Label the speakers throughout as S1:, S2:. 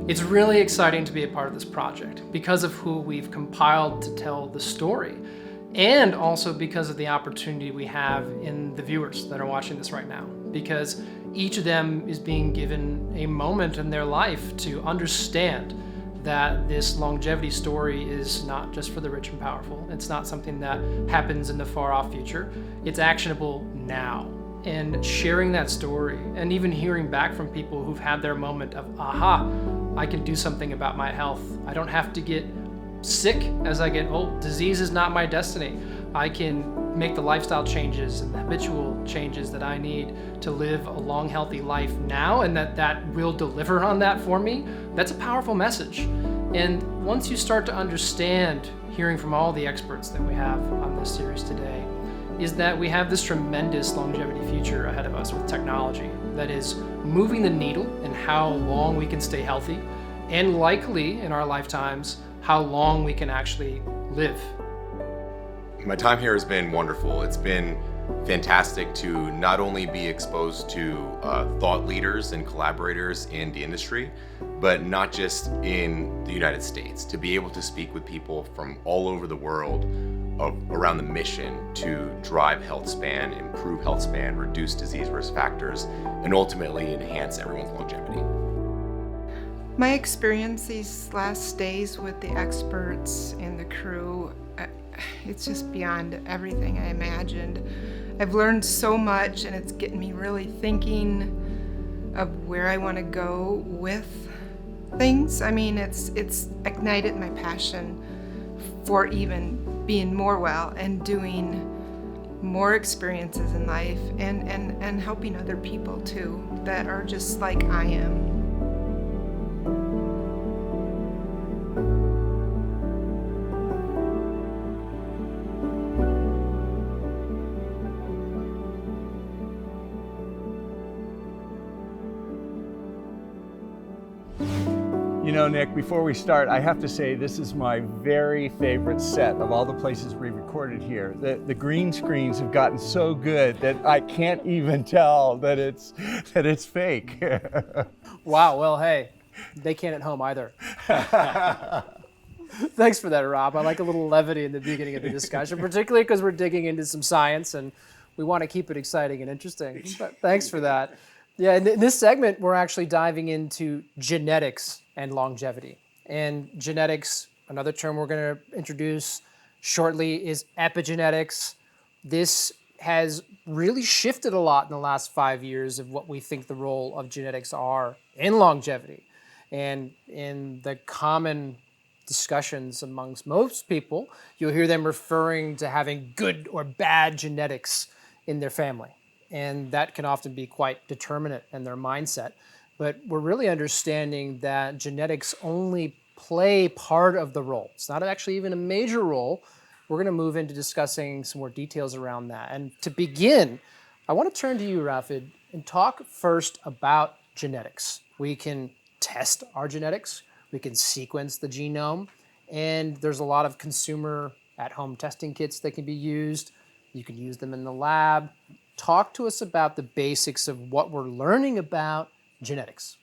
S1: It's really exciting to be a part of this project because of who we've compiled to tell the story, and also because of the opportunity we have in the viewers that are watching this right now, because each of them is being given a moment in their life to understand that this longevity story is not just for the rich and powerful. It's not something that happens in the far off future. It's actionable now. And sharing that story and even hearing back from people who've had their moment of, aha, I can do something about my health. I don't have to get sick as I get old. Disease is not my destiny. I can make the lifestyle changes and the habitual changes that I need to live a long, healthy life now, and that will deliver on that for me. That's a powerful message. And once you start to understand, hearing from all the experts that we have on this series today, is that we have this tremendous longevity future ahead of us with technology that is moving the needle in how long we can stay healthy, and likely in our lifetimes, how long we can actually live.
S2: My time here has been wonderful. It's been fantastic to not only be exposed to thought leaders and collaborators in the industry, but not just in the United States, to be able to speak with people from all over the world around the mission to drive health span, improve health span, reduce disease risk factors, and ultimately enhance everyone's longevity.
S3: My experience these last days with the experts and the crew, it's just beyond everything I imagined. I've learned so much, and it's getting me really thinking of where I want to go with things. I mean, it's ignited my passion for even being more well and doing more experiences in life, and helping other people too that are just like I am.
S4: You know, Nick, before we start, I have to say this is my very favorite set of all the places we recorded here. The green screens have gotten so good that I can't even tell that it's fake.
S1: Wow, well, hey, they can't at home either. Thanks for that, Rob. I like a little levity in the beginning of the discussion, particularly because we're digging into some science and we want to keep it exciting and interesting. But thanks for that. Yeah, in this segment, we're actually diving into genetics and longevity. And genetics, another term we're going to introduce shortly, is epigenetics. This has really shifted a lot in the last 5 years of what we think the role of genetics are in longevity. And in the common discussions amongst most people, you'll hear them referring to having good or bad genetics in their family. And that can often be quite determinate in their mindset. But we're really understanding that genetics only play part of the role. It's not actually even a major role. We're going to move into discussing some more details around that. And to begin, I want to turn to you, Rafid, and talk first about genetics. We can test our genetics, we can sequence the genome, and there's a lot of consumer at-home testing kits that can be used. You can use them in the lab. Talk to us about the basics of what we're learning about genetics.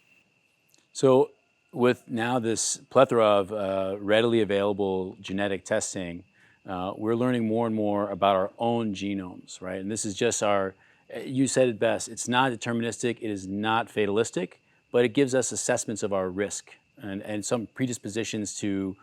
S5: So with now this plethora of readily available genetic testing, we're learning more and more about our own genomes, right? And this is just you said it best, it's not deterministic, it is not fatalistic, but it gives us assessments of our risk and some predispositions to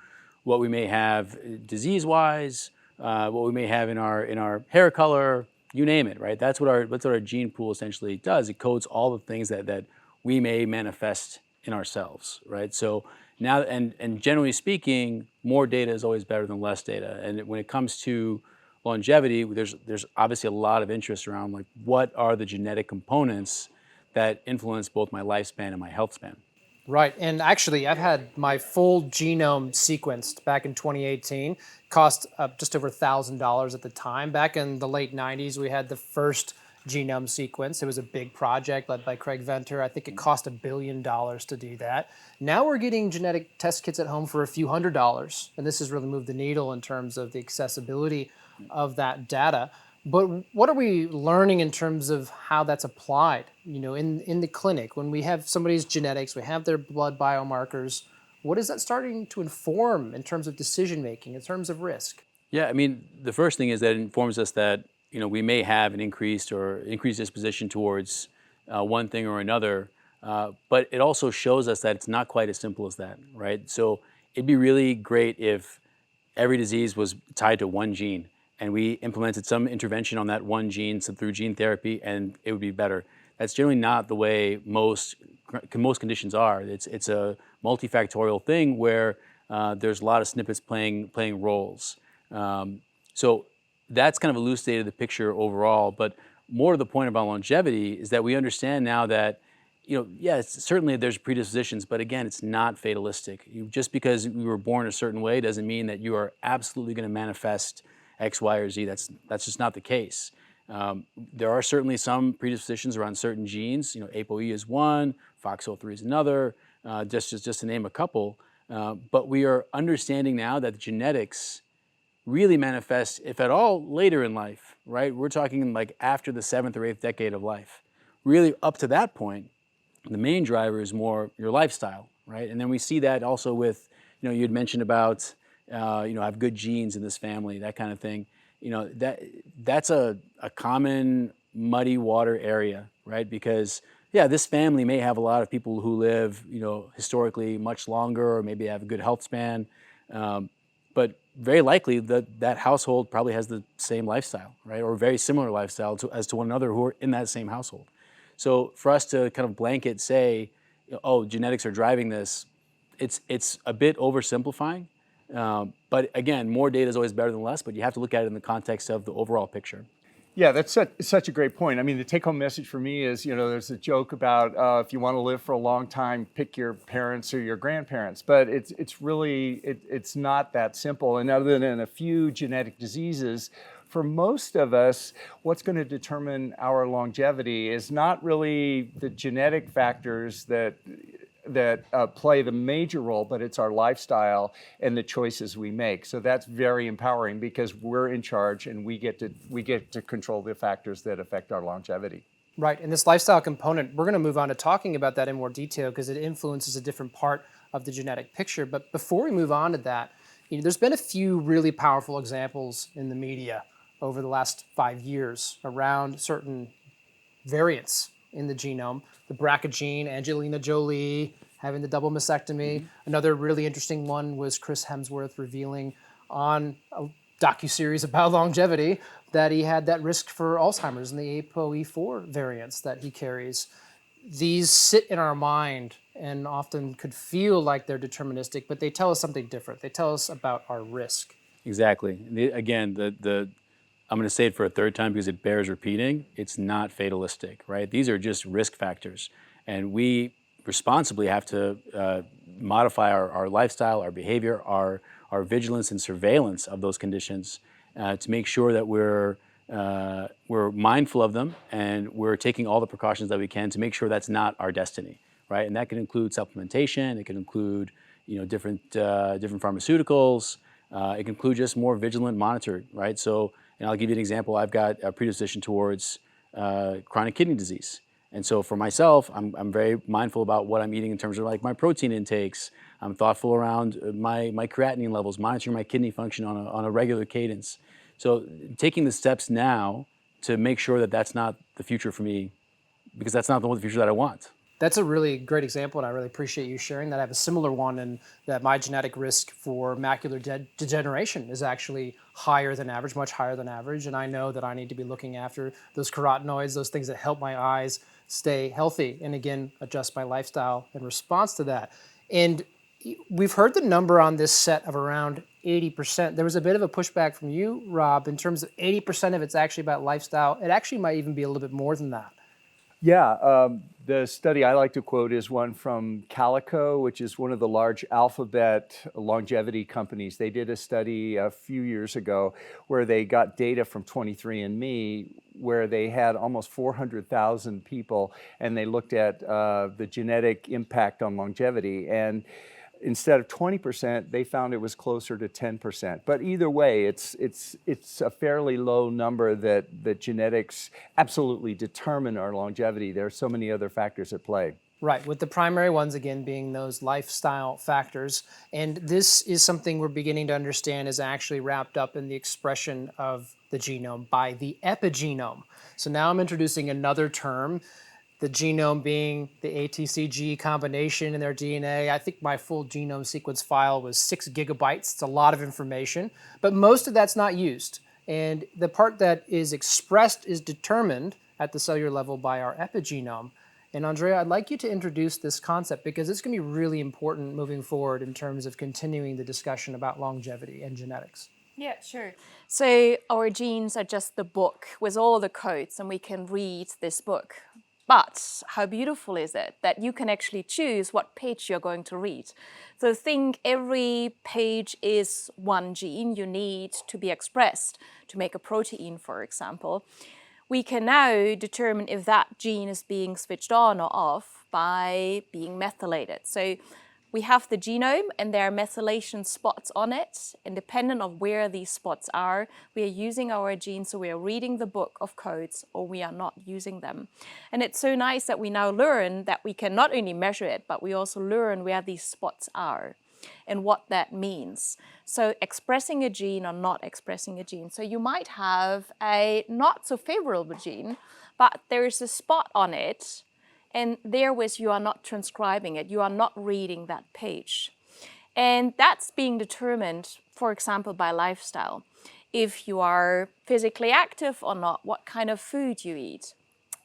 S5: what we may have disease-wise, what we may have in our hair color, you name it, right? That's what our gene pool essentially does. It codes all the things that we may manifest in ourselves, right? So now, and generally speaking, more data is always better than less data. And when it comes to longevity, there's obviously a lot of interest around like what are the genetic components that influence both my lifespan and my health span.
S1: Right, and actually I've had my full genome sequenced back in 2018. Cost just over $1,000 at the time. Back in the late 90s, we had the first genome sequence. It was a big project led by Craig Venter. I think it cost $1 billion to do that. Now we're getting genetic test kits at home for a few $100s, and this has really moved the needle in terms of the accessibility of that data. But what are we learning in terms of how that's applied, in the clinic when we have somebody's genetics, we have their blood biomarkers, what is that starting to inform in terms of decision making, in terms of risk?
S5: Yeah, I mean, the first thing is that it informs us that we may have an increased disposition towards one thing or another, but it also shows us that it's not quite as simple as that, right? So it'd be really great if every disease was tied to one gene, and we implemented some intervention on that one gene through gene therapy, and it would be better. That's generally not the way most conditions are. It's a multifactorial thing where there's a lot of snippets playing roles. So that's kind of elucidated the picture overall. But more to the point about longevity is that we understand now that, yes, certainly there's predispositions, but again, it's not fatalistic. Just because you were born a certain way doesn't mean that you are absolutely going to manifest X, Y, or Z. That's just not the case. There are certainly some predispositions around certain genes. ApoE is one, FOXO3 is another, just to name a couple. But we are understanding now that the genetics really manifest, if at all, later in life, right? We're talking like after the 7th or 8th decade of life. Really, up to that point, the main driver is more your lifestyle, right? And then we see that also with, you had mentioned about, I have good genes in this family, that kind of thing. That's a common muddy water area, right? Because, yeah, this family may have a lot of people who live, historically much longer, or maybe have a good health span. But very likely that household probably has the same lifestyle, right? Or very similar lifestyle as to one another who are in that same household. So for us to kind of blanket say, oh, genetics are driving this, it's a bit oversimplifying. But again, more data is always better than less, but you have to look at it in the context of the overall picture.
S4: Yeah, that's such a great point. I mean, the take-home message for me is, there's a joke about if you want to live for a long time, pick your parents or your grandparents. But it's really it's not that simple. And other than a few genetic diseases, for most of us, what's going to determine our longevity is not really the genetic factors that play the major role, but it's our lifestyle and the choices we make. So that's very empowering because we're in charge and we get to control the factors that affect our longevity.
S1: Right, and this lifestyle component, we're going to move on to talking about that in more detail because it influences a different part of the genetic picture. But before we move on to that, there's been a few really powerful examples in the media over the last 5 years around certain variants in the genome. The BRCA gene, Angelina Jolie having the double mastectomy. Another really interesting one was Chris Hemsworth revealing on a docuseries about longevity that he had that risk for Alzheimer's and the ApoE4 variants that he carries. These sit in our mind and often could feel like they're deterministic, but they tell us something different. They tell us about our risk.
S5: Exactly. Again, I'm going to say it for a third time because it bears repeating. It's not fatalistic, right? These are just risk factors. And we responsibly have to modify our lifestyle, our behavior, our vigilance and surveillance of those conditions to make sure that we're mindful of them and we're taking all the precautions that we can to make sure that's not our destiny, right? And that can include supplementation. It can include, different pharmaceuticals. It can include just more vigilant monitoring, right? So, and I'll give you an example. I've got a predisposition towards chronic kidney disease. And so for myself, I'm very mindful about what I'm eating in terms of like my protein intakes. I'm thoughtful around my creatinine levels, monitoring my kidney function on a regular cadence. So taking the steps now to make sure that that's not the future for me, because that's not the future that I want.
S1: That's a really great example, and I really appreciate you sharing that. I have a similar one in that my genetic risk for macular degeneration is actually higher than average, much higher than average, and I know that I need to be looking after those carotenoids, those things that help my eyes stay healthy, and again, adjust my lifestyle in response to that. And we've heard the number on this set of around 80%. There was a bit of a pushback from you, Rob, in terms of 80% of it's actually about lifestyle. It actually might even be a little bit more than that.
S4: Yeah, the study I like to quote is one from Calico, which is one of the large alphabet longevity companies. They did a study a few years ago where they got data from 23andMe where they had almost 400,000 people and they looked at the genetic impact on longevity. And instead of 20%, they found it was closer to 10%. But either way, it's a fairly low number that genetics absolutely determine our longevity. There are so many other factors at play.
S1: Right, with the primary ones again being those lifestyle factors. And this is something we're beginning to understand is actually wrapped up in the expression of the genome by the epigenome. So now I'm introducing another term, the genome being the ATCG combination in their DNA. I think my full genome sequence file was 6 gigabytes. It's a lot of information, but most of that's not used. And the part that is expressed is determined at the cellular level by our epigenome. And Andrea, I'd like you to introduce this concept because it's going to be really important moving forward in terms of continuing the discussion about longevity and genetics.
S6: Yeah, sure. So our genes are just the book with all the codes, and we can read this book. But how beautiful is it that you can actually choose what page you're going to read? So think every page is one gene you need to be expressed to make a protein, for example. We can now determine if that gene is being switched on or off by being methylated. So we have the genome and there are methylation spots on it. And dependent on where these spots are, we are using our genes, so we are reading the book of codes or we are not using them. And it's so nice that we now learn that we can not only measure it, but we also learn where these spots are and what that means. So expressing a gene or not expressing a gene. So you might have a not so favorable gene, but there is a spot on it, and therewith you are not transcribing it, you are not reading that page. And that's being determined, for example, by lifestyle. If you are physically active or not, what kind of food you eat.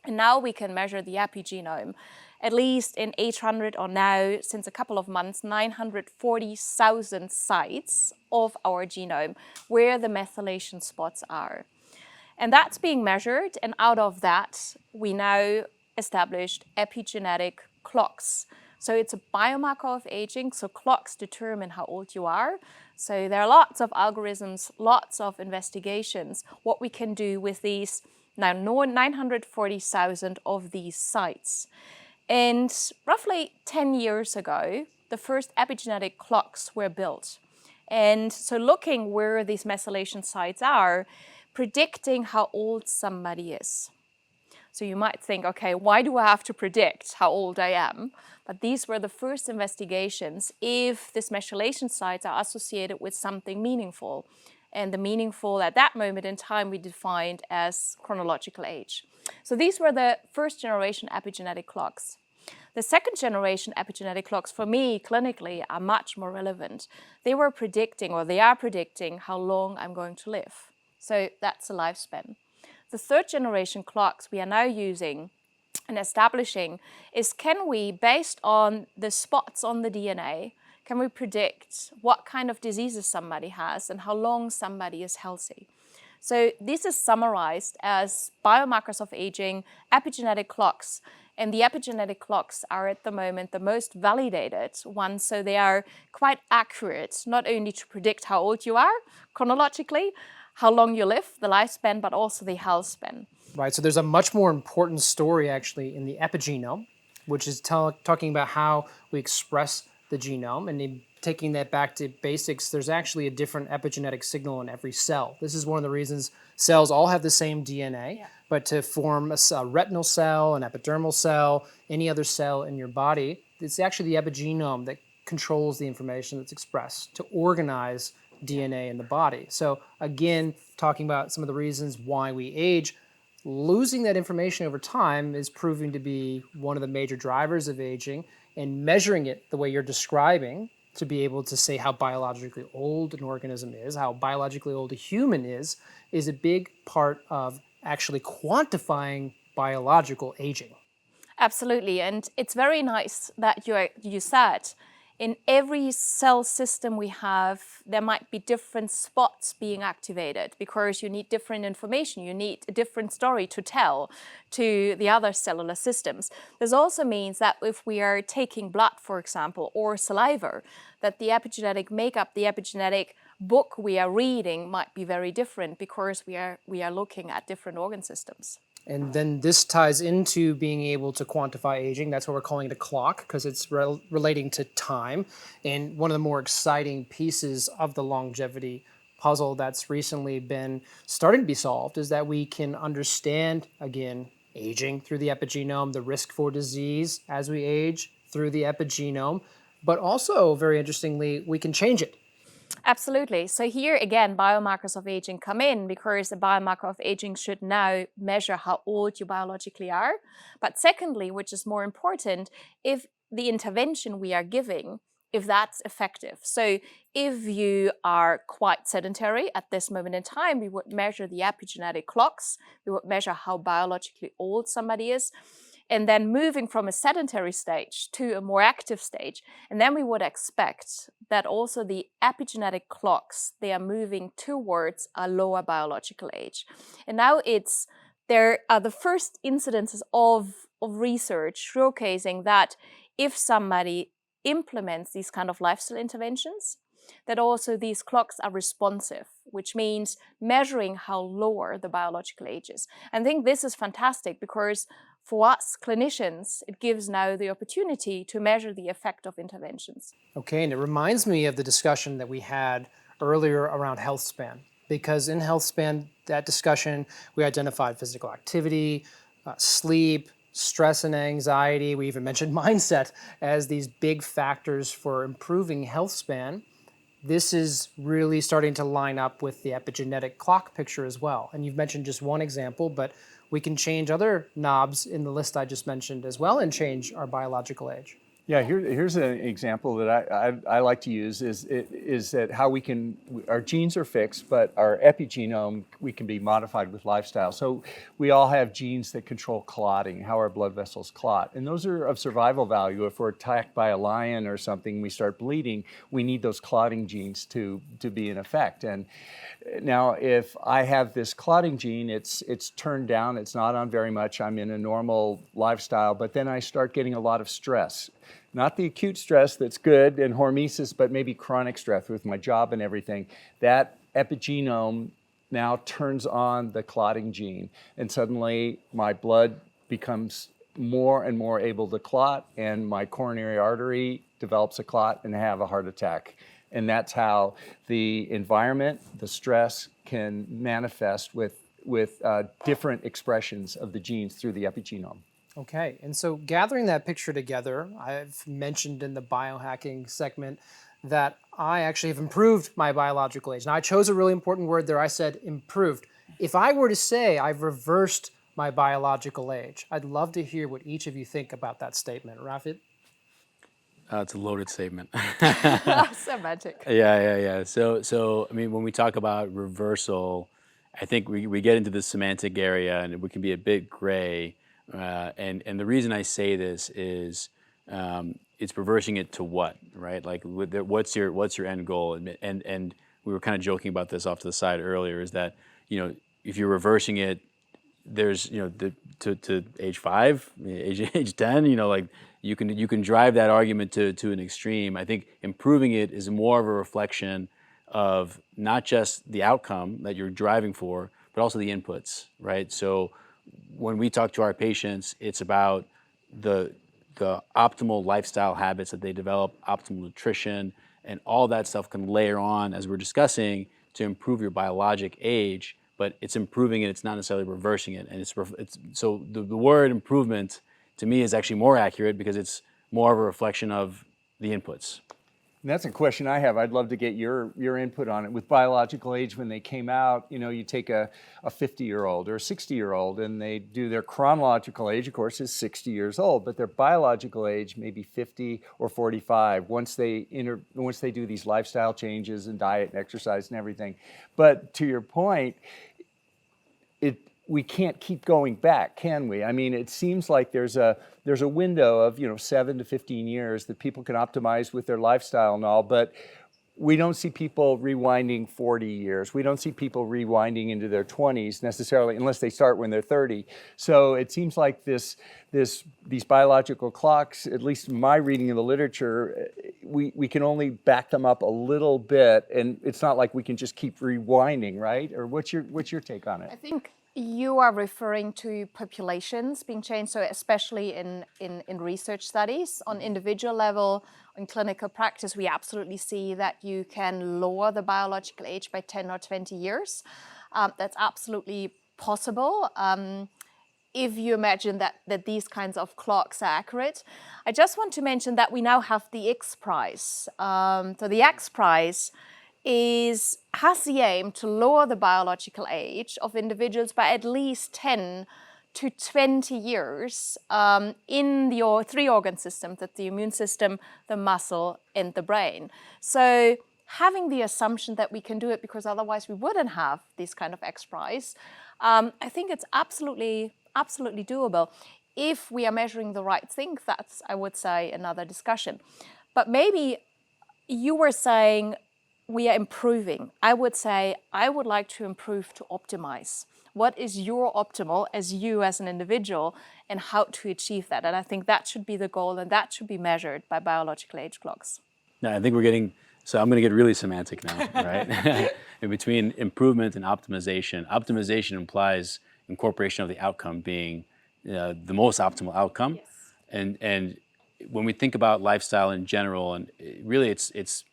S6: And now we can measure the epigenome. At least in 800 or now, since a couple of months, 940,000 sites of our genome where the methylation spots are. And that's being measured, and out of that, we now established epigenetic clocks. So it's a biomarker of aging, so clocks determine how old you are. So there are lots of algorithms, lots of investigations, what we can do with these now 940,000 of these sites. And roughly 10 years ago, the first epigenetic clocks were built. And so looking where these methylation sites are, predicting how old somebody is. So you might think, okay, why do I have to predict how old I am? But these were the first investigations if these methylation sites are associated with something meaningful. And the meaningful at that moment in time we defined as chronological age. So these were the first generation epigenetic clocks. The second generation epigenetic clocks for me clinically are much more relevant. They were predicting, or they are predicting, how long I'm going to live. So that's the lifespan. The third generation clocks we are now using and establishing is, can we, based on the spots on the DNA, can we predict what kind of diseases somebody has and how long somebody is healthy? So this is summarized as biomarkers of aging, epigenetic clocks. And the epigenetic clocks are at the moment the most validated ones. So they are quite accurate, not only to predict how old you are chronologically, how long you live, the lifespan, but also the health span.
S1: Right, so there's a much more important story actually in the epigenome, which is talking about how we express the genome. And taking that back to basics, there's actually a different epigenetic signal in every cell. This is one of the reasons cells all have the same DNA, but to form a retinal cell, an epidermal cell, any other cell in your body, it's actually the epigenome that controls the information that's expressed to organize DNA in the body. So again, talking about some of the reasons why we age, losing that information over time is proving to be one of the major drivers of aging, and measuring it the way you're describing to be able to say how biologically old an organism is, how biologically old a human is a big part of actually quantifying biological aging.
S6: Absolutely, and it's very nice that you said in every cell system we have, there might be different spots being activated because you need different information, you need a different story to tell to the other cellular systems. This also means that if we are taking blood, for example, or saliva, that the epigenetic makeup, the epigenetic book we are reading might be very different because we are looking at different organ systems.
S1: And then this ties into being able to quantify aging. That's what we're calling it a clock, because it's relating to time. And one of the more exciting pieces of the longevity puzzle that's recently been starting to be solved is that we can understand, again, aging through the epigenome, the risk for disease as we age through the epigenome, but also, very interestingly, we can change it.
S6: Absolutely. So here again, biomarkers of aging come in because a biomarker of aging should now measure how old you biologically are. But secondly, which is more important, if the intervention we are giving, if that's effective. So if you are quite sedentary at this moment in time, we would measure the epigenetic clocks. We would measure how biologically old somebody is. And then moving from a sedentary stage to a more active stage. And then we would expect that also the epigenetic clocks, they are moving towards a lower biological age. And now there are the first incidences of research showcasing that if somebody implements these kind of lifestyle interventions, that also these clocks are responsive, which means measuring how lower the biological age is. And I think this is fantastic because for us clinicians, it gives now the opportunity to measure the effect of interventions.
S1: Okay, and it reminds me of the discussion that we had earlier around health span, because in health span, that discussion, we identified physical activity, sleep, stress and anxiety. We even mentioned mindset as these big factors for improving health span. This is really starting to line up with the epigenetic clock picture as well. And you've mentioned just one example, but we can change other knobs in the list I just mentioned as well and change our biological age.
S4: Yeah, here's an example that I like to use is that how our genes are fixed, but our epigenome, we can be modified with lifestyle. So we all have genes that control clotting, how our blood vessels clot. And those are of survival value. If we're attacked by a lion or something, we start bleeding, we need those clotting genes to be in effect. And now if I have this clotting gene, it's turned down, it's not on very much, I'm in a normal lifestyle, but then I start getting a lot of stress. Not the acute stress that's good and hormesis, but maybe chronic stress with my job and everything. That epigenome now turns on the clotting gene, and suddenly my blood becomes more and more able to clot, and my coronary artery develops a clot and have a heart attack. And that's how the environment, the stress, can manifest with different expressions of the genes through the epigenome.
S1: Okay, and so gathering that picture together, I've mentioned in the biohacking segment that I actually have improved my biological age. Now, I chose a really important word there. I said improved. If I were to say I've reversed my biological age, I'd love to hear what each of you think about that statement. Rafid?
S5: It's a loaded statement.
S6: So magic.
S5: Yeah. So I mean, when we talk about reversal, I think we get into the semantic area and we can be a bit gray. And the reason I say this is it's reversing it to what, right? Like what's your end goal? And we were kind of joking about this off to the side earlier, is that, if you're reversing it, there's, to age 5, age 10, like you can drive that argument to an extreme. I think improving it is more of a reflection of not just the outcome that you're driving for, but also the inputs, right? So when we talk to our patients, it's about the optimal lifestyle habits that they develop, optimal nutrition, and all that stuff can layer on, as we're discussing, to improve your biologic age. But it's improving it; it's not necessarily reversing it. And so the word improvement to me is actually more accurate because it's more of a reflection of the inputs.
S4: And that's a question I have. I'd love to get your input on it. With biological age, when they came out, you take a 50-year-old or a 60-year-old, and they do their chronological age, of course, is 60 years old, but their biological age may be 50 or 45 once they do these lifestyle changes and diet and exercise and everything. But to your point, we can't keep going back, can we? I mean, it seems like there's a window of 7 to 15 years that people can optimize with their lifestyle and all, but we don't see people rewinding 40 years. We don't see people rewinding into their 20s necessarily, unless they start when they're 30. So it seems like these biological clocks, at least in my reading of the literature, we can only back them up a little bit, and it's not like we can just keep rewinding, right? Or what's your take on it?
S6: I think You are referring to populations being changed, so especially in research studies. On individual level, in clinical practice, we absolutely see that you can lower the biological age by 10 or 20 years. That's absolutely possible. If you imagine that these kinds of clocks are accurate. I just want to mention that we now have the X Prize. So the X Prize has the aim to lower the biological age of individuals by at least 10 to 20 years in your three organ systems, that's the immune system, the muscle, and the brain. So having the assumption that we can do it because otherwise we wouldn't have this kind of X Prize, I think it's absolutely doable. If we are measuring the right thing, that's, I would say, another discussion. But maybe you were saying we are improving. I would say I would like to improve to optimize. What is your optimal as you as an individual and how to achieve that? And I think that should be the goal and that should be measured by biological age clocks.
S5: No, I think we're getting, so I'm going to get really semantic now, right? In between improvement and optimization. Optimization implies incorporation of the outcome being the most optimal outcome. Yes. And when we think about lifestyle in general, and really it's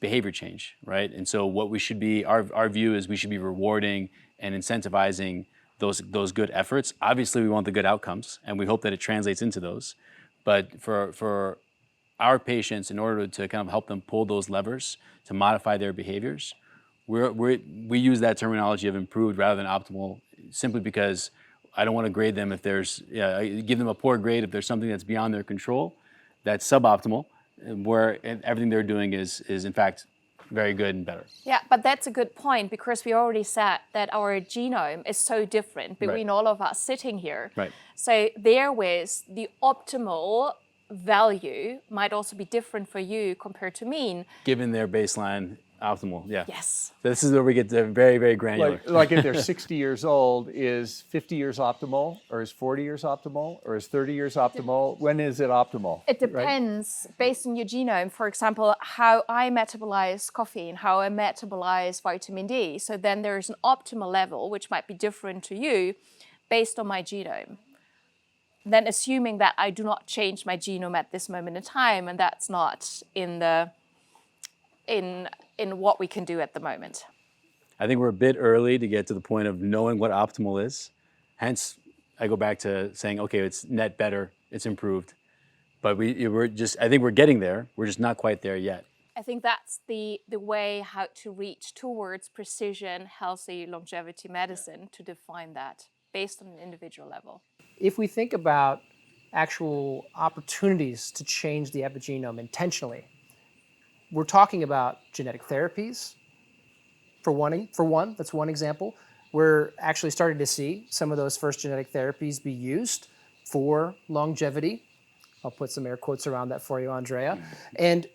S5: behavior change, right? And so what we should be, our view is we should be rewarding and incentivizing those good efforts. Obviously, we want the good outcomes, and we hope that it translates into those. But for our patients, in order to kind of help them pull those levers to modify their behaviors, we use that terminology of improved rather than optimal, simply because I don't want to grade them if there's, give them a poor grade if there's something that's beyond their control, that's suboptimal, where everything they're doing is in fact very good and better.
S6: Yeah, but that's a good point, because we already said that our genome is so different between all of us sitting here.
S5: Right.
S6: So therewith, the optimal value might also be different for you compared to mean.
S5: Given their baseline optimal, yeah.
S6: Yes.
S5: So this is where we get to very, very granular.
S4: Like if they're 60 years old, is 50 years optimal, or is 40 years optimal, or is 30 years optimal? When is it optimal?
S6: It depends, based on your genome. For example, how I metabolize caffeine, how I metabolize vitamin D. So then there's an optimal level, which might be different to you, based on my genome. Then assuming that I do not change my genome at this moment in time, and that's not in what we can do at the moment.
S5: I think we're a bit early to get to the point of knowing what optimal is. Hence, I go back to saying, okay, it's net better, it's improved. But I think we're getting there. We're just not quite there yet.
S6: I think that's the way how to reach towards precision, healthy longevity medicine, to define that based on an individual level.
S1: If we think about actual opportunities to change the epigenome intentionally, we're talking about genetic therapies, for one, that's one example. We're actually starting to see some of those first genetic therapies be used for longevity. I'll put some air quotes around that for you, Andrea. And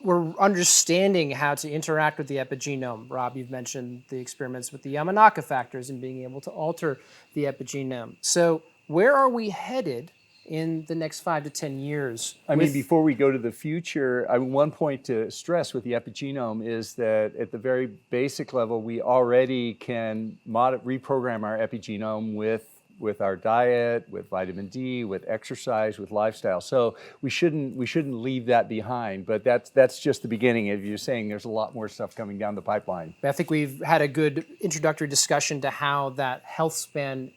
S1: we're understanding how to interact with the epigenome. Rob, you've mentioned the experiments with the Yamanaka factors and being able to alter the epigenome. So where are we headed in the next 5 to 10 years?
S4: I mean, before we go to the future, one point to stress with the epigenome is that at the very basic level, we already can reprogram our epigenome with our diet, with vitamin D, with exercise, with lifestyle. So we shouldn't leave that behind. But that's just the beginning. As you're saying, there's a lot more stuff coming down the pipeline.
S1: I think we've had a good introductory discussion to how that health span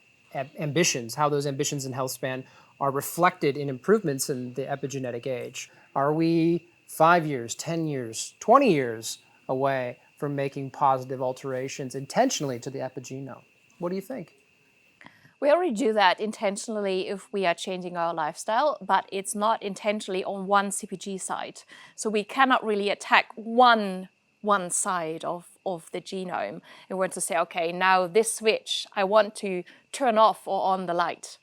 S1: ambitions, how those ambitions in health span are reflected in improvements in the epigenetic age. Are we 5 years, 10 years, 20 years away from making positive alterations intentionally to the epigenome? What do you think?
S6: We already do that intentionally if we are changing our lifestyle, but it's not intentionally on one CPG side. So we cannot really attack one side of the genome and want to say, okay, now this switch, I want to turn off or on the light,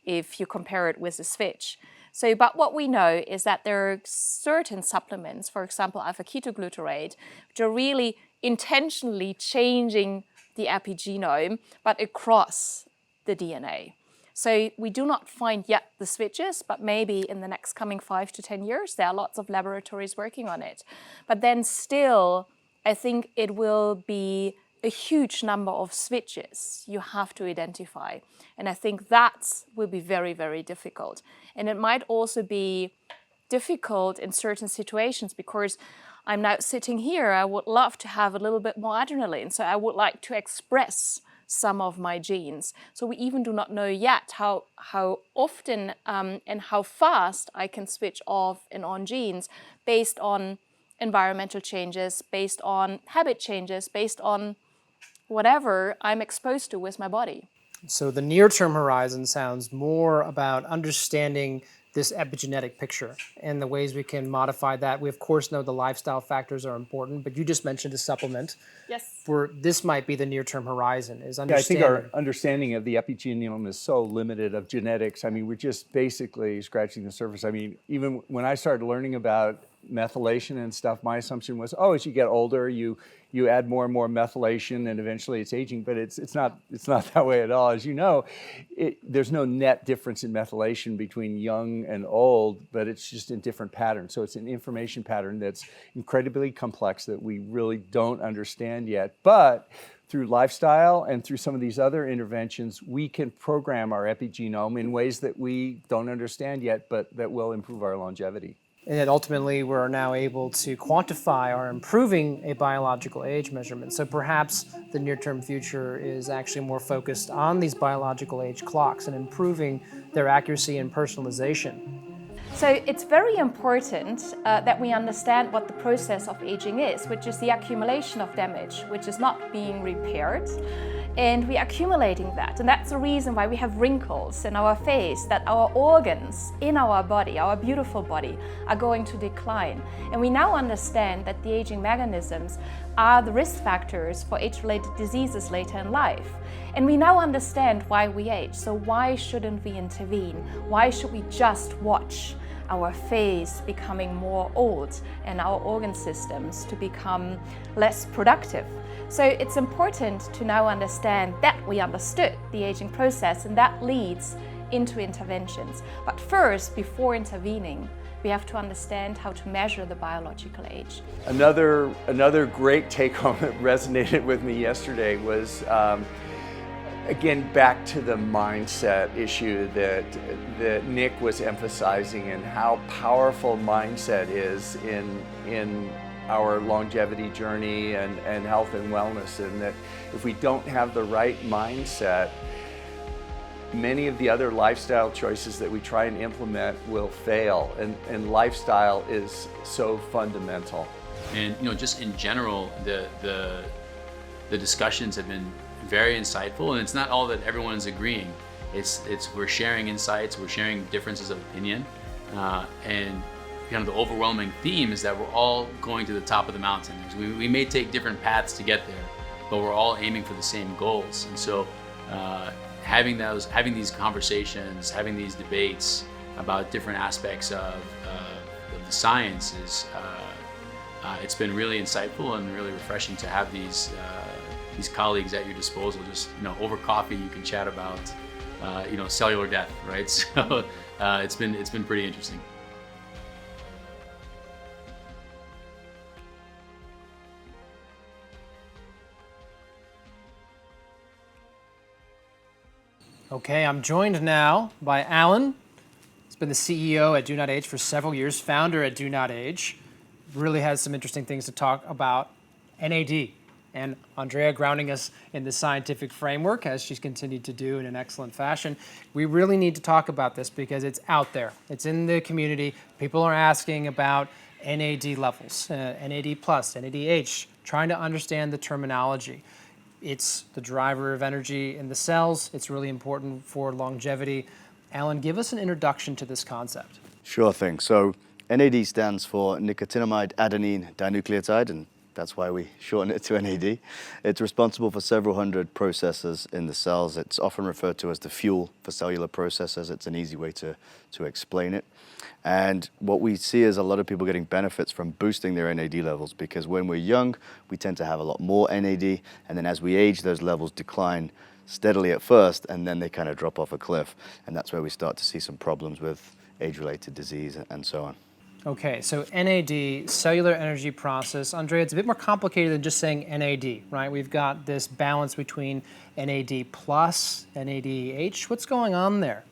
S6: if you compare it with a switch. So, but what we know is that there are certain supplements, for example, alpha-ketoglutarate, which are really intentionally changing the epigenome, but across the DNA. So we do not find yet the switches, but maybe in the next coming 5 to 10 years, there are lots of laboratories working on it. But then still, I think it will be a huge number of switches you have to identify. And I think that will be very, very difficult. And it might also be difficult in certain situations because I'm now sitting here. I would love to have a little bit more adrenaline. So I would like to express some of my genes. So we even do not know yet how often and how fast I can switch off and on genes based on environmental changes, based on habit changes, based on whatever I'm exposed to with my body.
S1: So the near-term horizon sounds more about understanding this epigenetic picture and the ways we can modify that. We of course know the lifestyle factors are important, but you just mentioned a supplement.
S6: Yes.
S1: Where this might be the near-term horizon is
S4: Yeah, I
S1: understanding.
S4: think our understanding of the epigenome is so limited of genetics. I mean, we're just basically scratching the surface. I mean, even when I started learning about methylation and stuff, my assumption was, oh, as you get older, you add more and more methylation, and eventually it's aging. But it's not that way at all. As you know, there's no net difference in methylation between young and old, but it's just in different patterns. So it's an information pattern that's incredibly complex that we really don't understand yet. But through lifestyle and through some of these other interventions, we can program our epigenome in ways that we don't understand yet, but that will improve our longevity.
S1: And that ultimately we're now able to quantify or improving a biological age measurement. So perhaps the near-term future is actually more focused on these biological age clocks and improving their accuracy and personalization.
S6: So it's very important that we understand what the process of aging is, which is the accumulation of damage, which is not being repaired. And we're accumulating that. And that's the reason why we have wrinkles in our face, that our organs in our body, our beautiful body, are going to decline. And we now understand that the aging mechanisms are the risk factors for age-related diseases later in life. And we now understand why we age. So why shouldn't we intervene? Why should we just watch our face becoming more old and our organ systems to become less productive? So it's important to now understand that we understood the aging process, and that leads into interventions. But first, before intervening, we have to understand how to measure the biological age.
S4: Another great take-home that resonated with me yesterday was, again, back to the mindset issue that Nick was emphasizing, and how powerful mindset is in our longevity journey and health and wellness, and that if we don't have the right mindset, many of the other lifestyle choices that we try and implement will fail, and lifestyle is so fundamental.
S5: And just in general, the discussions have been very insightful, and it's not all that everyone's agreeing. It's we're sharing insights, we're sharing differences of opinion, and kind of the overwhelming theme is that we're all going to the top of the mountain. We may take different paths to get there, but we're all aiming for the same goals. And so having these conversations, having these debates about different aspects of the science it's been really insightful and really refreshing to have these colleagues at your disposal. Just over coffee you can chat about cellular death, right? So it's been pretty interesting.
S1: Okay, I'm joined now by Alan. He's been the CEO at Do Not Age for several years, founder at Do Not Age. Really has some interesting things to talk about. NAD. And Andrea grounding us in the scientific framework, as she's continued to do in an excellent fashion. We really need to talk about this because it's out there. It's in the community. People are asking about NAD levels, NAD+, NADH, trying to understand the terminology. It's the driver of energy in the cells. It's really important for longevity. Alan, give us an introduction to this concept.
S7: Sure thing. So NAD stands for nicotinamide adenine dinucleotide, and that's why we shorten it to NAD. It's responsible for several hundred processes in the cells. It's often referred to as the fuel for cellular processes. It's an easy way to explain it. And what we see is a lot of people getting benefits from boosting their NAD levels, because when we're young, we tend to have a lot more NAD, and then as we age, those levels decline steadily at first, and then they kind of drop off a cliff. And that's where we start to see some problems with age-related disease and so on.
S1: Okay, so NAD, cellular energy process. Andrea, it's a bit more complicated than just saying NAD, right? We've got this balance between NAD plus, NADH. What's going on there?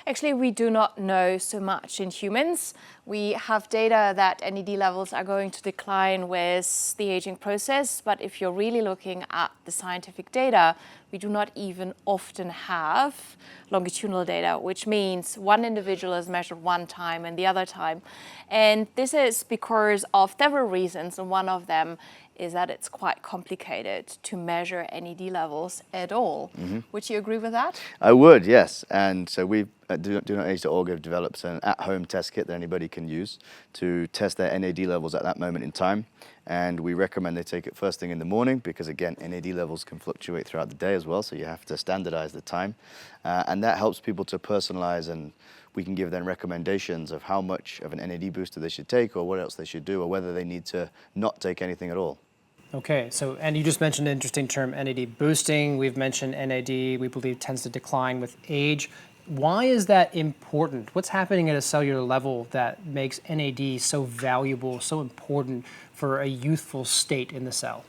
S6: Actually, we do not know so much in humans. We have data that NAD levels are going to decline with the aging process, but if you're really looking at the scientific data, we do not even often have longitudinal data, which means one individual is measured one time and the other time. And this is because of several reasons, and one of them is that it's quite complicated to measure NAD levels at all. Would you agree with that?
S7: I would, yes. And so we at DoNotAge.org have developed an at-home test kit that anybody can use to test their NAD levels at that moment in time. And we recommend they take it first thing in the morning because, again, NAD levels can fluctuate throughout the day as well, so you have to standardize the time. And that helps people to personalize, and we can give them recommendations of how much of an NAD booster they should take or what else they should do or whether they need to not take anything at all.
S1: Okay, so, and you just mentioned an interesting term, NAD boosting. We've mentioned NAD, we believe, tends to decline with age. Why is that important? What's happening at a cellular level that makes NAD so valuable, so important for a youthful state in the cell?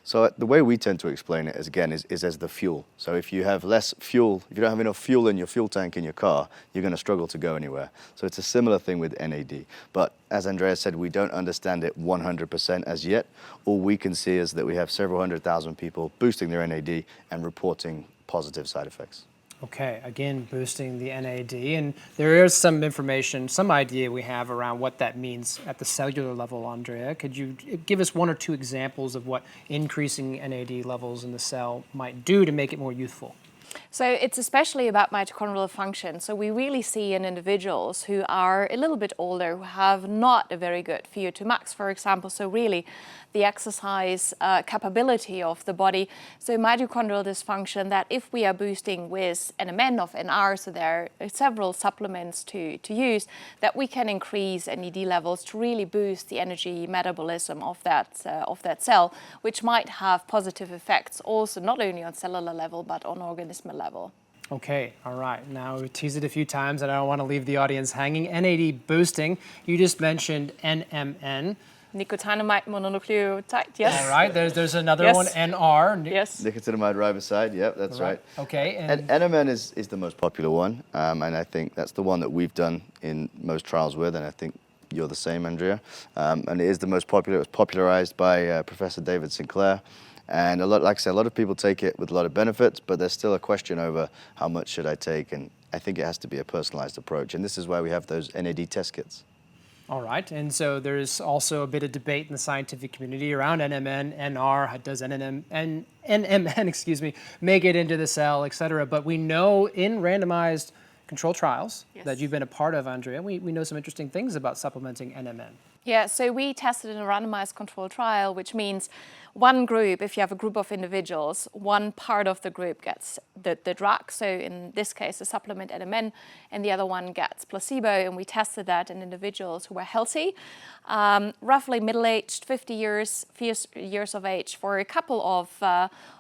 S7: So the way we tend to explain it is, again, is as the fuel. So if you have less fuel, if you don't have enough fuel in your fuel tank in your car, you're going to struggle to go anywhere. So it's a similar thing with NAD. But as Andrea said, we don't understand it 100% as yet. All we can see is that we have several 100,000 people boosting their NAD and reporting positive side effects.
S1: Okay, again, boosting the NAD, and there is some information, some idea we have around what that means at the cellular level, Andrea. Could you give us one or two examples of what increasing NAD levels in the cell might do to make it more youthful?
S6: So it's especially about mitochondrial function. So we really see in individuals who are a little bit older, who have not a very good VO2 max, for example. So really the exercise capability of the body. So mitochondrial dysfunction, that if we are boosting with NMN of NR, so there are several supplements to use, that we can increase NAD levels to really boost the energy metabolism of that cell, which might have positive effects also not only on cellular level, but on organismal level.
S1: Okay, all right. Now, we teased it a few times, and I don't want to leave the audience hanging. NAD boosting, you just mentioned NMN.
S6: Nicotinamide mononucleotide, yes.
S1: All right, there's another
S6: Yes.
S1: one, NR.
S6: Yes.
S7: Nicotinamide riboside, yep, that's right.
S1: Okay,
S7: And NMN is the most popular one, and I think that's the one that we've done in most trials with, and I think you're the same, Andrea. And it is the most popular. It was popularized by Professor David Sinclair. And like I said, a lot of people take it with a lot of benefits, but there's still a question over how much should I take, and I think it has to be a personalized approach. And this is why we have those NAD test kits.
S1: all right, and so there's also a bit of debate in the scientific community around NMN, NR, does NMN, excuse me, make it into the cell, et cetera. But we know in randomized controlled trials that you've been a part of, Andrea, we know some interesting things about supplementing NMN.
S6: Yeah, so we tested in a randomized controlled trial, which means one group, if you have a group of individuals, one part of the group gets the drug, so in this case the supplement NMN, and the other one gets placebo, and we tested that in individuals who were healthy, roughly middle-aged, 50 years of age. For a couple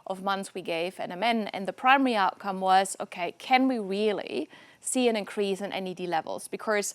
S6: of months we gave NMN, and the primary outcome was, okay, can we really see an increase in NAD levels? Because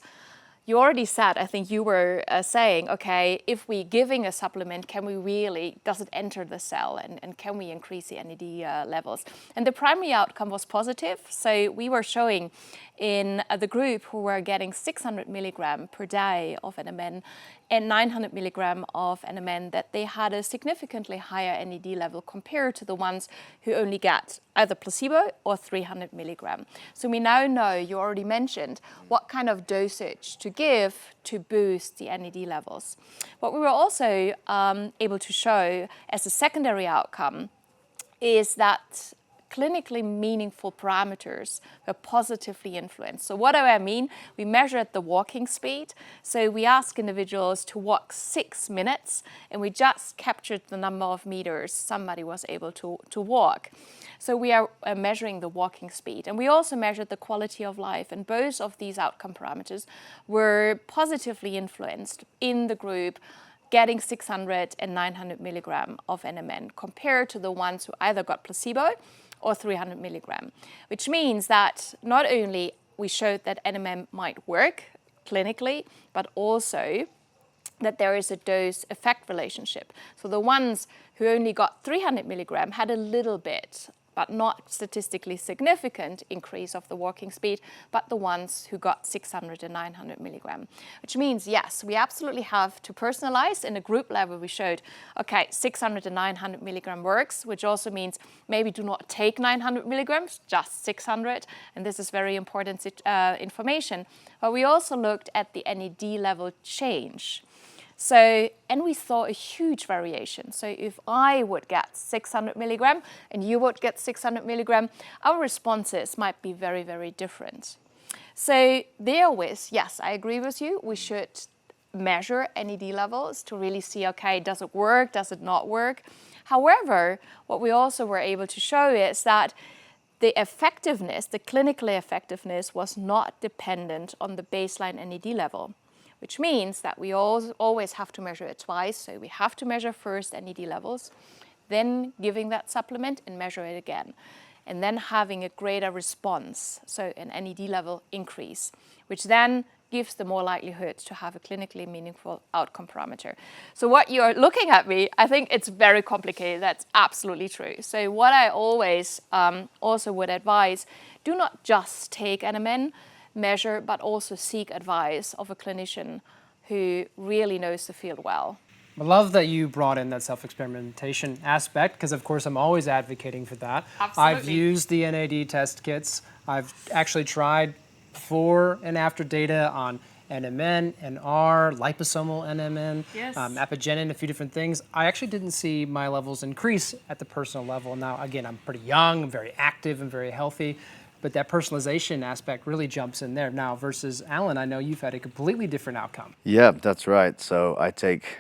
S6: you already said, I think you were saying, okay, if we're giving a supplement, does it enter the cell, and can we increase the NAD levels? And the primary outcome was positive. So we were showing in the group who were getting 600 milligram per day of NMN and 900 milligram of NMN that they had a significantly higher NAD level compared to the ones who only get either placebo or 300 milligram. So we now know, you already mentioned, what kind of dosage to give to boost the NAD levels. What we were also able to show as a secondary outcome is that clinically meaningful parameters were positively influenced. So what do I mean? We measured the walking speed. So we asked individuals to walk 6 minutes, and we just captured the number of meters somebody was able to walk. So we are measuring the walking speed. And we also measured the quality of life. And both of these outcome parameters were positively influenced in the group getting 600 and 900 milligram of NMN compared to the ones who either got placebo or 300 milligram, which means that not only we showed that NMN might work clinically, but also that there is a dose-effect relationship. So the ones who only got 300 milligram had a little bit, but not statistically significant increase of the walking speed, but the ones who got 600 and 900 milligram. Which means, yes, we absolutely have to personalize. In a group level, we showed, okay, 600 and 900 milligram works, which also means maybe do not take 900 milligrams, just 600. And this is very important information. But we also looked at the NAD level change. So, and we saw a huge variation. So if I would get 600 milligram and you would get 600 milligram, our responses might be very, very different. So therewith, yes, I agree with you. We should measure NAD levels to really see, okay, does it work? Does it not work? However, what we also were able to show is that the effectiveness, the clinical effectiveness, was not dependent on the baseline NAD level, which means that we always have to measure it twice. So we have to measure first NAD levels, then giving that supplement and measure it again, and then having a greater response, so an NAD level increase, which then gives the more likelihood to have a clinically meaningful outcome parameter. So what you're looking at me, I think it's very complicated. That's absolutely true. So what I always also would advise, do not just take NMN, measure, but also seek advice of a clinician who really knows the field well.
S1: I love that you brought in that self-experimentation aspect, because of course I'm always advocating for that.
S6: Absolutely.
S1: I've used the NAD test kits. I've actually tried before and after data on NMN, NR, liposomal NMN,
S6: Yes.
S1: apigenin, a few different things. I actually didn't see my levels increase at the personal level. Now, again, I'm pretty young, I'm very active, and very healthy. But that personalization aspect really jumps in there. Now, versus Alan, I know you've had a completely different outcome.
S7: Yeah, that's right. So I take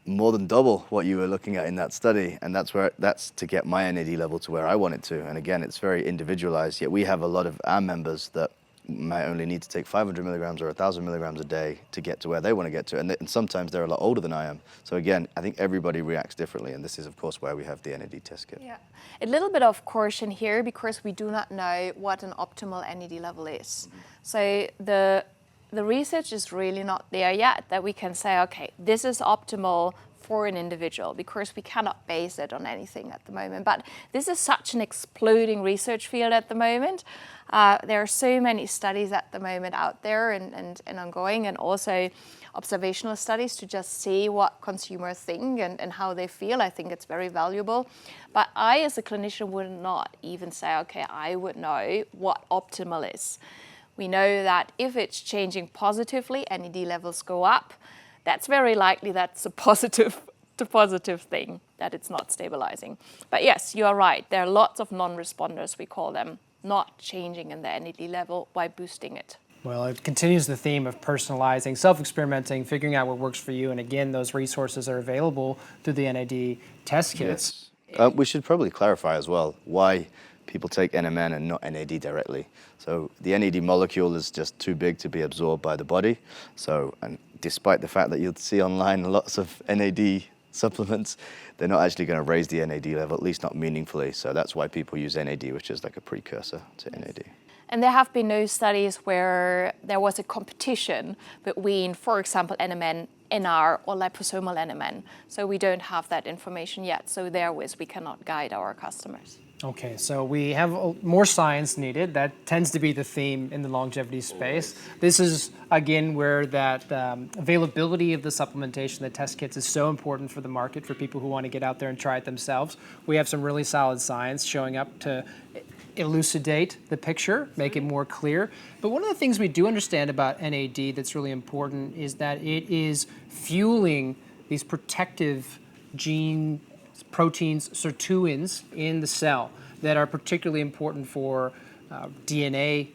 S7: more than double what you were looking at in that study, and that's to get my NAD level to where I want it to. And again, it's very individualized. Yet we have a lot of our members that might only need to take 500 milligrams or 1,000 milligrams a day to get to where they want to get to. And sometimes they're a lot older than I am. So again, I think everybody reacts differently. And this is, of course, why we have the NAD test kit.
S6: Yeah. A little bit of caution here because we do not know what an optimal NAD level is. So the research is really not there yet that we can say, okay, this is optimal for an individual, because we cannot base it on anything at the moment. But this is such an exploding research field at the moment. There are so many studies at the moment out there and ongoing, and also observational studies to just see what consumers think and how they feel. I think it's very valuable. But I, as a clinician, would not even say, okay, I would know what optimal is. We know that if it's changing positively, NAD levels go up. That's very likely that's a positive thing, that it's not stabilizing. But yes, you are right. There are lots of non-responders, we call them, not changing in their NAD level by boosting it.
S1: Well, it continues the theme of personalizing, self-experimenting, figuring out what works for you. And again, those resources are available through the NAD test kits.
S7: Yes. We should probably clarify as well why people take NMN and not NAD directly. So the NAD molecule is just too big to be absorbed by the body. So, and despite the fact that you'll see online lots of NAD supplements, they're not actually going to raise the NAD level, at least not meaningfully. So that's why people use NAD, which is like a precursor to NAD.
S6: And there have been no studies where there was a competition between, for example, NMN, NR, or liposomal NMN. So we don't have that information yet. So therewith, we cannot guide our customers.
S1: Okay, so we have more science needed. That tends to be the theme in the longevity space. This is, again, where that availability of the supplementation, the test kits, is so important for the market, for people who want to get out there and try it themselves. We have some really solid science showing up to elucidate the picture, make it more clear. But one of the things we do understand about NAD that's really important is that it is fueling these protective gene proteins, sirtuins, in the cell that are particularly important for DNA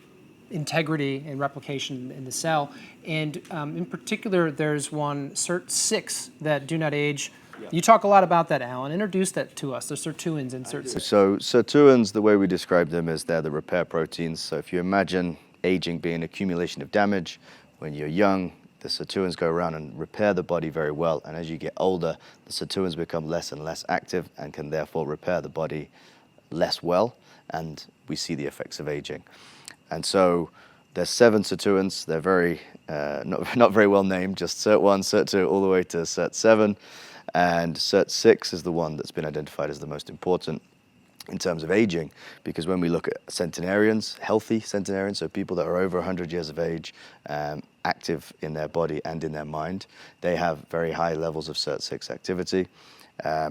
S1: integrity and replication in the cell. And in particular, there's one, SIRT6, that do not age. Yeah. You talk a lot about that, Alan. Introduce that to us, the sirtuins in SIRT6.
S7: So sirtuins, the way we describe them is they're the repair proteins. So if you imagine aging being an accumulation of damage, when you're young, the sirtuins go around and repair the body very well. And as you get older, the sirtuins become less and less active and can therefore repair the body less well. And we see the effects of aging. And so There's 7 sirtuins. They're very not very well named, just Cert1, Cert2, all the way to Cert7. And Cert6 is the one that's been identified as the most important in terms of aging, because when we look at centenarians, healthy centenarians, so people that are over 100 years of age, active in their body and in their mind, they have very high levels of Cert6 activity.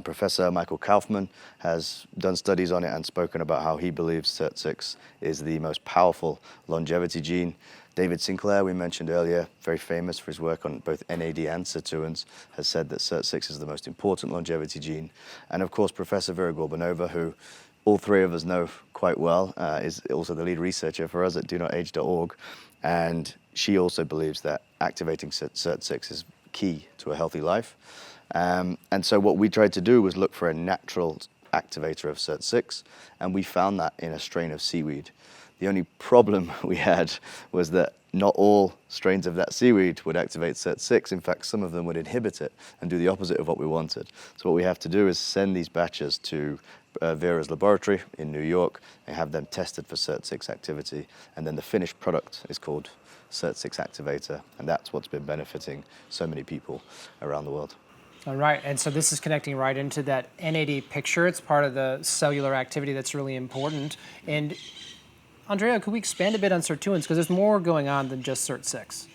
S7: Professor Michael Kaufman has done studies on it and spoken about how he believes Cert6 is the most powerful longevity gene. David Sinclair, we mentioned earlier, very famous for his work on both NAD and sirtuins, has said that Cert6 is the most important longevity gene. And of course, Professor Vera Gorbanova, who all 3 of us know quite well, is also the lead researcher for us at donotage.org. And she also believes that activating Cert6 is key to a healthy life. And so what we tried to do was look for a natural activator of Cert6, and we found that in a strain of seaweed. The only problem we had was that not all strains of that seaweed would activate Cert6. In fact, some of them would inhibit it and do the opposite of what we wanted. So what we have to do is send these batches to Vera's laboratory in New York and have them tested for Cert6 activity. And then the finished product is called Cert6 activator. And that's what's been benefiting so many people around the world.
S1: All right, and so this is connecting right into that NAD picture. It's part of the cellular activity that's really important. And Andrea, could we expand a bit on sirtuins? Because there's more going on than just Cert6.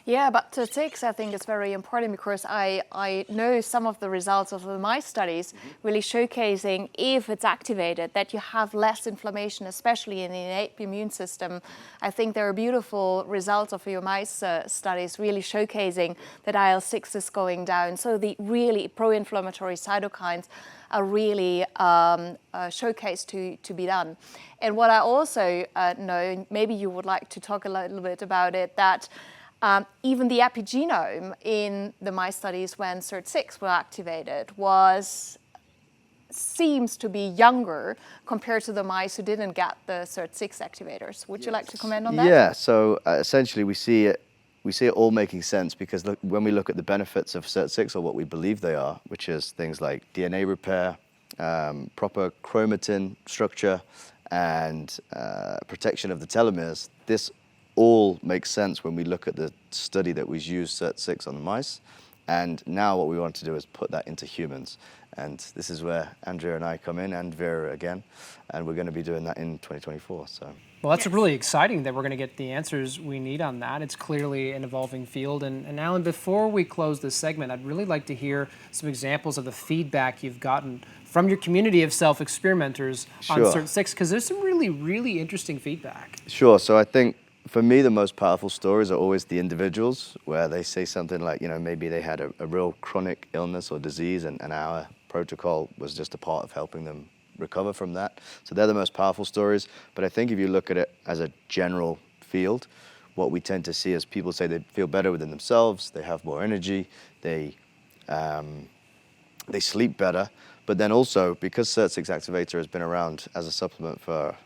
S6: Yeah, but Cert6 I think is very important because I know some of the results of the mice studies really showcasing if it's activated that you have less inflammation, especially in the innate immune system. I think there are beautiful results of your mice studies really showcasing that IL-6 is going down. So the really pro-inflammatory cytokines are really showcased to be done. And what I also know, maybe you would like to talk a little bit about it, that even the epigenome in the mice studies when Cert6 were activated seems to be younger compared to the mice who didn't get the Cert6 activators. Would you like to comment on that?
S7: Yeah, so essentially we see it all making sense because when we look at the benefits of Cert6 or what we believe they are, which is things like DNA repair, proper chromatin structure, and protection of the telomeres, this all makes sense when we look at the study that was used Cert6 on the mice. And now what we want to do is put that into humans. And this is where Andrea and I come in, and Vera again. And we're going to be doing that in 2024. So.
S1: Well, that's really exciting that we're going to get the answers we need on that. It's clearly an evolving field. And Alan, before we close this segment, I'd really like to hear some examples of the feedback you've gotten from your community of self-experimenters on Cert6, because there's some really, really interesting feedback.
S7: Sure. So I think for me, the most powerful stories are always the individuals where they say something like, maybe they had a real chronic illness or disease and our protocol was just a part of helping them recover from that. So they're the most powerful stories. But I think if you look at it as a general field, what we tend to see is people say they feel better within themselves, they have more energy, they sleep better. But then also, because Cert6 activator has been around as a supplement for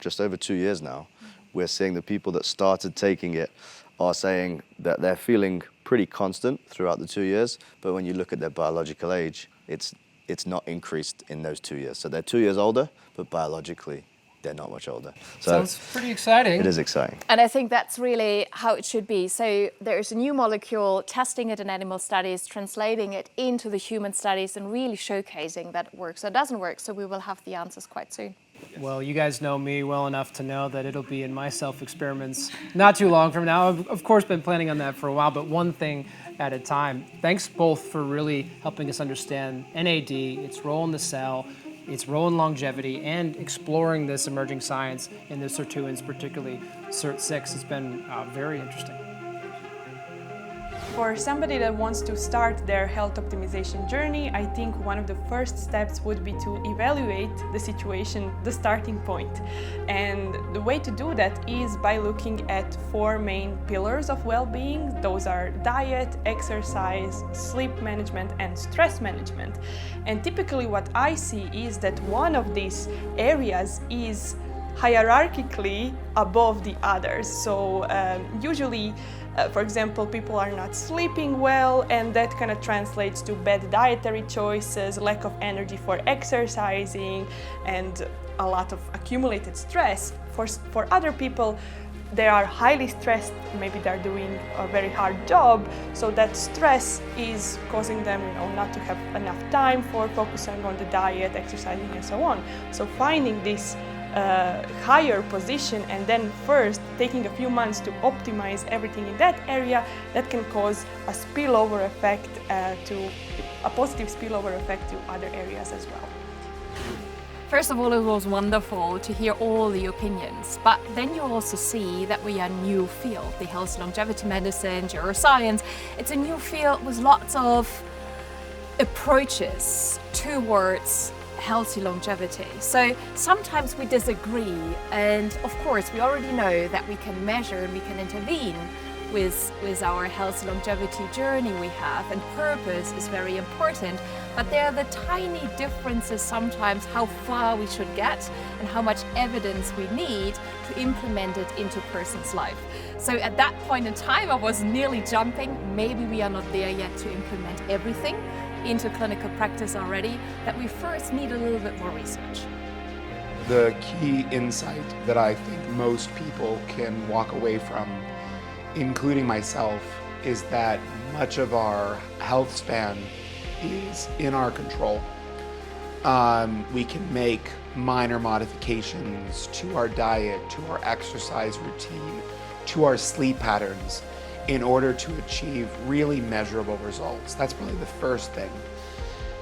S7: just over 2 years now, we're seeing the people that started taking it are saying that they're feeling pretty constant throughout the 2 years, but when you look at their biological age, it's not increased in those 2 years. So they're 2 years older, but biologically, they're not much older. So
S1: sounds pretty exciting.
S7: It is exciting.
S6: And I think that's really how it should be. So there's a new molecule, testing it in animal studies, translating it into the human studies, and really showcasing that it works. So it doesn't work, so we will have the answers quite soon.
S1: Well, you guys know me well enough to know that it'll be in my self-experiments not too long from now. I've, of course, been planning on that for a while, but one thing at a time. Thanks both for really helping us understand NAD, its role in the cell, its role in longevity, and exploring this emerging science in the sirtuins, particularly Cert6. It's been very interesting.
S8: For somebody that wants to start their health optimization journey, I think one of the first steps would be to evaluate the situation, the starting point. And the way to do that is by looking at 4 main pillars of well-being. Those are diet, exercise, sleep management, and stress management. And typically what I see is that one of these areas is hierarchically above the others. So usually, for example, people are not sleeping well, and that kind of translates to bad dietary choices, lack of energy for exercising, and a lot of accumulated stress. For other people, they are highly stressed, maybe they're doing a very hard job, so that stress is causing them, not to have enough time for focusing on the diet, exercising, and so on. So finding this higher position and then first taking a few months to optimize everything in that area, that can cause a spillover effect a positive spillover effect to other areas as well.
S6: First of all, it was wonderful to hear all the opinions, but then you also see that we are a new field, the health longevity medicine, neuroscience. It's a new field with lots of approaches towards healthy longevity. So sometimes we disagree, and of course we already know that we can measure and we can intervene with our health longevity journey we have, and purpose is very important, but there are the tiny differences sometimes how far we should get and how much evidence we need to implement it into a person's life. So at that point in time I was nearly jumping, maybe we are not there yet to implement everything into clinical practice already, that we first need a little bit more research.
S9: The key insight that I think most people can walk away from, including myself, is that much of our health span is in our control. We can make minor modifications to our diet, to our exercise routine, to our sleep patterns in order to achieve really measurable results. That's probably the first thing.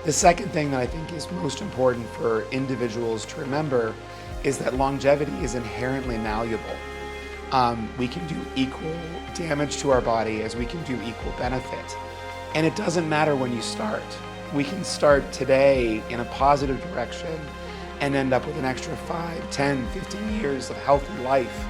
S9: The second thing that I think is most important for individuals to remember is that longevity is inherently malleable. We can do equal damage to our body as we can do equal benefit. And it doesn't matter when you start. We can start today in a positive direction and end up with an extra 5, 10, 15 years of healthy life